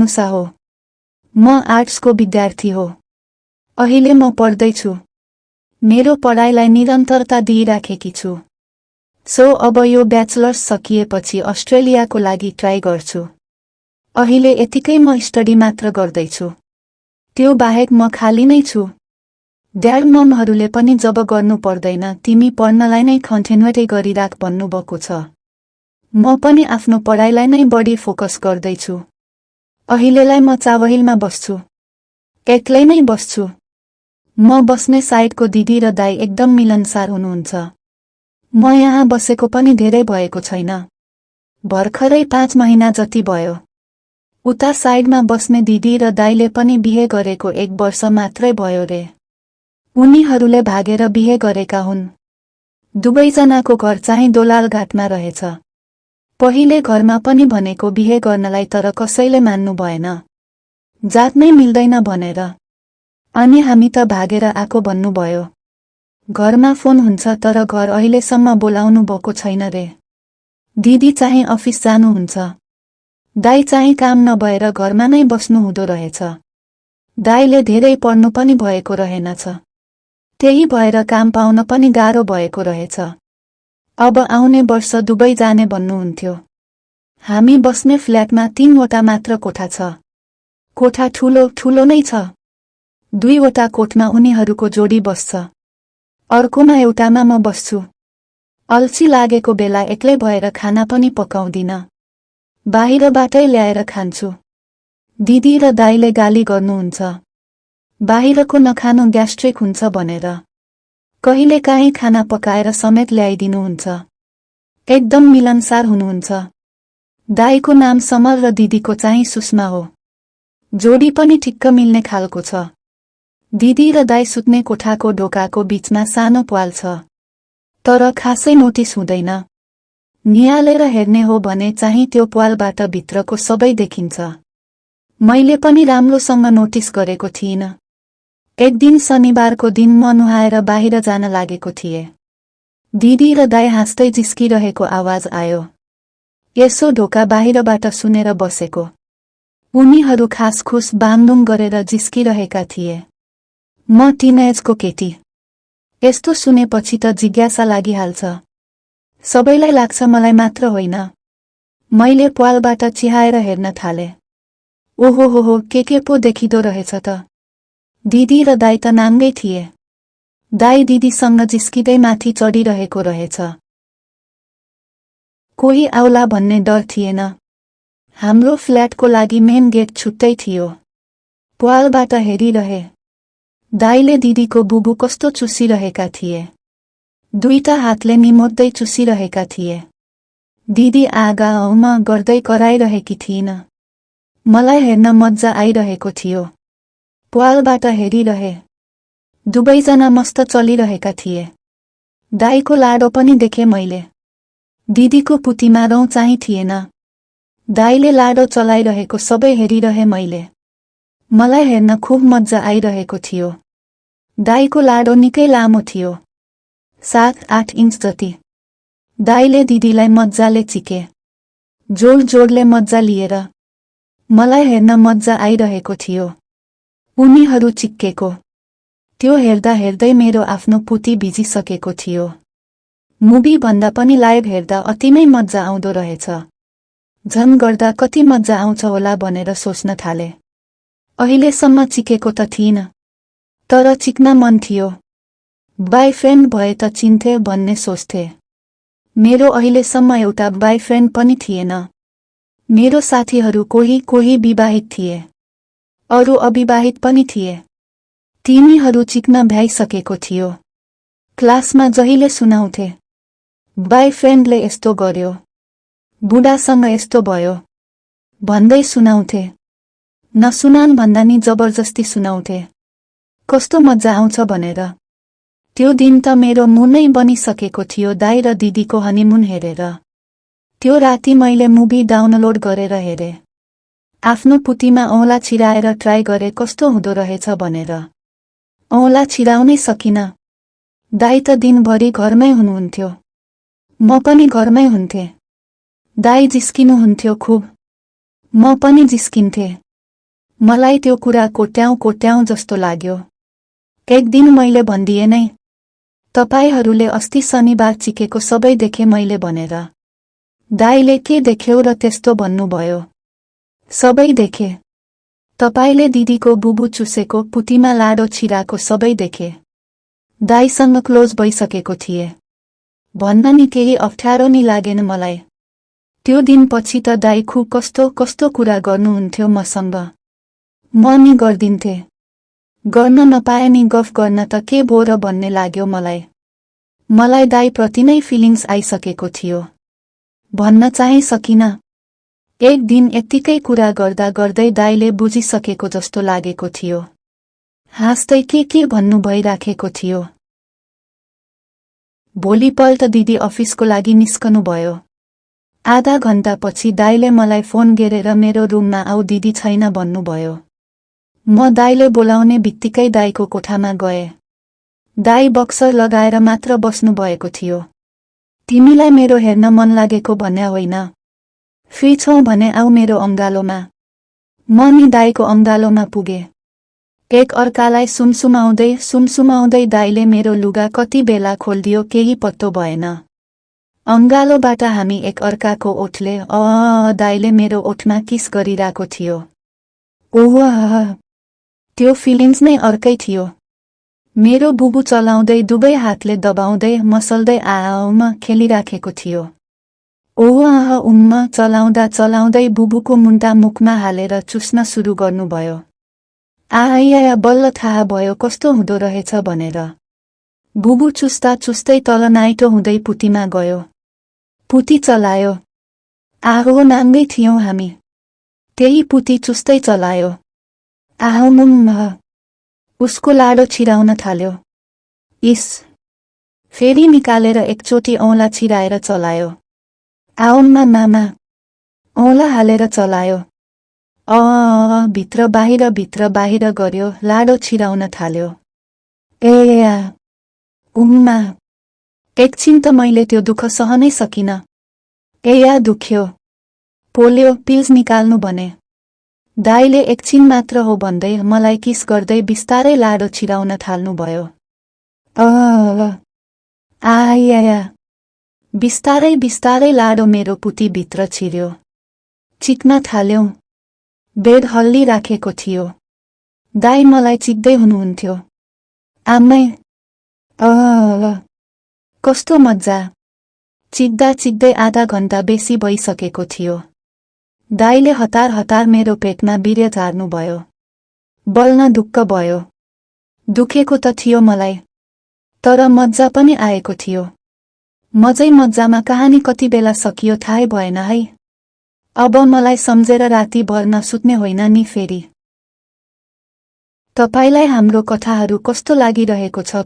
अनुषा हो। म आर्ट्सको विद्यार्थी हो। अहिले म पढ्दैछु। मेरो पढाइलाई निरन्तरता दिइराखेकी छु। सो अब यो ब्याचलर्स सकिएपछि अस्ट्रेलियाको लागि ट्राई गर्छु। अहिले यतिकै म स्टडी मात्र गर्दैछु। त्यो बाहेक म खाली नै छु। ड्याड ममहरूले पनि जब गर्नु पर्दैन तिमी पढ्नलाई नै कन्टिन्युटी गरिराख भन्नुभएको छ। म पनि आफ्नो पढाइलाई नै बढी फोकस गर्दैछु। अहिलेलाई म चावहिलमा बस्छु। एक्लै नै बस्छु। म बस्ने साइडको दिदी र दाइ एकदम मिलनसार हुनुहुन्छ। म यहाँ बसेको पनि धेरै भएको छैन। भर्खरै 5 महिना जति भयो। उता साइडमा बस्ने दिदी र दाइले पनि बिहे गरेको 1 वर्ष मात्रै भयो रे। उनीहरूले भागेर बिहे गरेका हुन्। दुवैजनाको घर चाहिँ दोलालघाटमा रहेछ। पहिले घरमा पनि भनेको बिहे गर्नलाई तर कसैले मान्नु भएन। जात नै मिल्दैन भनेर। अनि हामी त भागेर आको भन्नुभयो। घरमा फोन हुन्छ तर घर अहिलेसम्म बोलाउनु भएको छैन रे। दिदी चाहिँ अफिस जानुहुन्छ। दाइ चाहिँ काम नभएर घरमा नै बस्नु हुँदो रहेछ। दाइले धेरै पढ्नु पनि भएको रहेनछ। त्यही भएर काम पाउन पनि गाह्रो भएको रहेछ। अब आउने वर्ष दुबई जाने भन्नुहुन्थ्यो। हामी बस्ने फ्ल्याटमा 3 वटा मात्र कोठा छ। कोठा ठुलो नै छ। 2 वटा कोठमा उनीहरूको जोडी बस्छ। अर्कोमा एउटामा म बस्छु। अल्छी लागेको बेला एक्लै भएर खाना पनि पकाउँदिन। बाहिरबाटै ल्याएर खान्छु। दिदी र दाइले गाली गर्नुहुन्छ। बाहिरको नखानु ग्यास्ट्रिक हुन्छ भनेर। कहिलेकाहीँ खाना पकाएर समेत ल्याइदिनुहुन्छ। एकदम मिलनसार हुनुहुन्छ। दाइको नाम समर र दिदीको चाहिँ सुषमा हो। जोडी पनि ठिक्क मिल्ने खालको छ। दिदी र दाइ सुत्ने कोठाको ढोकाको बीचमा सानो प्वाल छ। तर खासै नोटिस हुँदैन। नियालेर हेर्ने हो भने चाहिँ त्यो प्वालबाट भित्रको सबै देखिन्छ। मैले पनि राम्रोसँग नोटिस गरेको थिइनँ। एक दिन शनिबारको दिन म नुहाएर बाहिर जान लागेको थिएँ। दिदी र दाइ हाँस्दै जिस्किरहेको आवाज आयो। यसो ढोका बाहिरबाट सुनेर बसेको। उनीहरू खासखुस बाङडुङ गरेर जिस्किरहेका थिए। म टिनएजको केटी। यस्तो सुनेपछि त जिज्ञासा लागिहाल्छ। सबैलाई लाग्छ मलाई मात्र होइन। मैले प्वालबाट चिहाएर हेर्न थाले। ओहो के पो देखिदो रहेछ त। दिदी र दाइ त नाङ्गै थिए। दाइ दिदीसँग जिस्किँदै माथि चढिरहेको रहेछ। कोही आउला भन्ने डर थिएन। हाम्रो फ्ल्याटको लागि मेन गेट छुट्टै थियो। प्वालबाट हेरिरहे। दाइले दिदीको बुबु कस्तो चुसिरहेका थिए। 2टा हातले निमोज्दै चुसिरहेका थिए। दिदी आगा औमा गर्दै कराइरहेकी थिइन्। मलाई हेर्न मज्जा आइरहेको थियो। प्वालबाट हेरिरहे। दुवैजना मस्त चलिरहेका थिए। दाइको लाडो पनि देखे मैले। दिदीको पुतीमा रौँ चाहिँ थिएन। दाइले लाडो चलाइरहेको सबै हेरिरहे मैले। मलाई हेर्न खुब मज्जा आइरहेको थियो। दाइको लाडो निकै लामो थियो। 7-8 इन्च जति। दाइले दिदीलाई मज्जाले चिके। जोडले मज्जा लिएर। मलाई हेर्न मज्जा आइरहेको थियो। उनीहरू चिक्केको। त्यो हेर्दा हेर्दै मेरो आफ्नो पुती भिजिसकेको थियो। मुभी भन्दा पनि लाइभ हेर्दा अति नै मज्जा आउँदो रहेछ। झन् गर्दा कति मज्जा आउँछ होला भनेर सोच्न थाले। अहिलेसम्म चिकेको त थिइनँ। तर चिक्न मन थियो। बॉयफ्रेन्ड भए त चिन्थे भन्ने सोच्थे। मेरो अहिलेसम्म एउटा बॉयफ्रेन्ड पनि थिएन। मेरो साथीहरू कोही विवाहित थिए। अरू अविवाहित पनि थिए। तिनीहरू चिक्न भ्याइसकेको थियो। क्लासमा जहिले सुनाउँथे। बॉयफ्रेन्डले यस्तो गर्यो। बुढासँग यस्तो भयो। भन्दै सुनाउँथे। नसुनान भन्दा नि जबरजस्ती सुनाउँथे। कस्तो मज्जा आउँछ भनेर। त्यो दिन त मेरो मुनै बनिसकेको थियो दाइ र दिदीको हनीमुन हेरेर। त्यो राति मैले मुभी डाउनलोड गरेर हेरे। आफ्नो पुतीमा औँला छिराएर ट्राई गरे कस्तो हुँदो रहेछ भनेर। औँला छिराउनै सकिन। दाइ त दिनभरि घरमै हुनुहुन्थ्यो। म पनि घरमै हुन्थे। दाइ जिस्किनुहुन्थ्यो खुब। म पनि जिस्किन्थे। मलाई त्यो कुरा कोट्याउँ जस्तो लाग्यो। एक दिन मैले भनिदिए नै, तपाईहरूले अस्ति शनिबार चिकेको सबै देखे मैले भनेर। दाइले के देख्यौ र त्यस्तो भन्नुभयो? सबै देखे। तपाईले दिदीको बुबु चुसेको, पुतीमा लाडो छिराको सबै देखे। दाइसँग क्लोज भइसकेको थिए। भन्न नि केही अप्ठ्यारो नि लागेन मलाई। त्यो दिनपछि त दाइ खुब कस्तो कुरा गर्नुहुन्थ्यो मसँग। म नि गर्दिन्थे। गर्न नपाए नि गफ गर्न त के भो र भन्ने लाग्यो मलाई। मलाई दाइ प्रति नै फिलिङ्स आइसकेको थियो। भन्न चाहिँ सकिन। एक दिन यत्तिकै कुरा गर्दा गर्दै दाइले बुझिसकेको जस्तो लागेको थियो। हाँस्दै के भन्नु भइराखेको थियो। भोलिपल्ट दिदी अफिसको लागि निस्कनु भयो। आधा घण्टापछि दाइले मलाई फोन गरेर मेरो रुममा आऊ दिदी छैन भन्नुभयो। म दाइले बोलाउने बित्तिकै दाइको कोठामा गए। दाइ बक्सर लगाएर मात्र बस्नु भएको थियो। तिमीलाई मेरो हेर्न मन लागेको भन्ने होइन। फ्री छौ भने आऊ मेरो अङ्गालोमा। म नि दाइको अङ्गालोमा पुगे। एक अर्कालाई सुमसुमाउँदै दाइले मेरो लुगा कति बेला खोलिदियो केही पत्तो भएन। अङ्गालोबाट हामी एक अर्काको ओठले दाइले मेरो ओठमा किस गरिरहेको थियो। ओह, त्यो फिलिङ्स नै अर्कै थियो। मेरो बुबु चलाउँदै दुवै हातले दबाउँदै मसल्दै आमा खेलिराखेको थियो। चलाउँदै बुबुको मुन्टा मुखमा हालेर चुस्न सुरु गर्नुभयो। आया बल्ल थाहा भयो कस्तो हुँदो रहेछ भनेर। बुबु चुस्दै तल नाइटो हुँदै पुतीमा गयो। पुती चलायो। आहो नाङ्गै थियौं हामी। त्यही पुती चुस्दै चलायो। उसको लाडो छिराउन थाल्यो। इस, फेरि निकालेर एकचोटि औँला छिराएर चलायो। आउम्मा मामा, औँला हालेर चलायो। भित्र बाहिर गर्यो, लाडो छिराउन थाल्यो। उम्मा, एकछिन त मैले त्यो दुःख सहनै सकिन। दुख्यो। पोल्यो, पिल्स निकाल्नु भने। दाइले एकछिन मात्र हो भन्दै मलाई किस गर्दै बिस्तारै लाडो छिराउन थाल्नुभयो। बिस्तारै लाडो मेरो पुती भित्र छिर्यो। चिक्न थाल्यौं। बेड हल्लिराखेको थियो। दाइ मलाई चिक्दै हुनुहुन्थ्यो। आमै, कस्तो मज्जा। चिक्दै आधा घण्टा बेसी भइसकेको थियो। दाइले हतार मेरो पेटमा वीर्य झार्नुभयो। बल्न ढुक्क भयो। दुखेको त थियो मलाई, तर मज्जा पनि आएको थियो। मज्जामा कहानी कति बेला सकियो थाहै भएन है। अब मलाई सम्झेर राति भर नसुत्ने होइन नि फेरि। तपाईलाई हाम्रो कथाहरू कस्तो लागिरहेको छ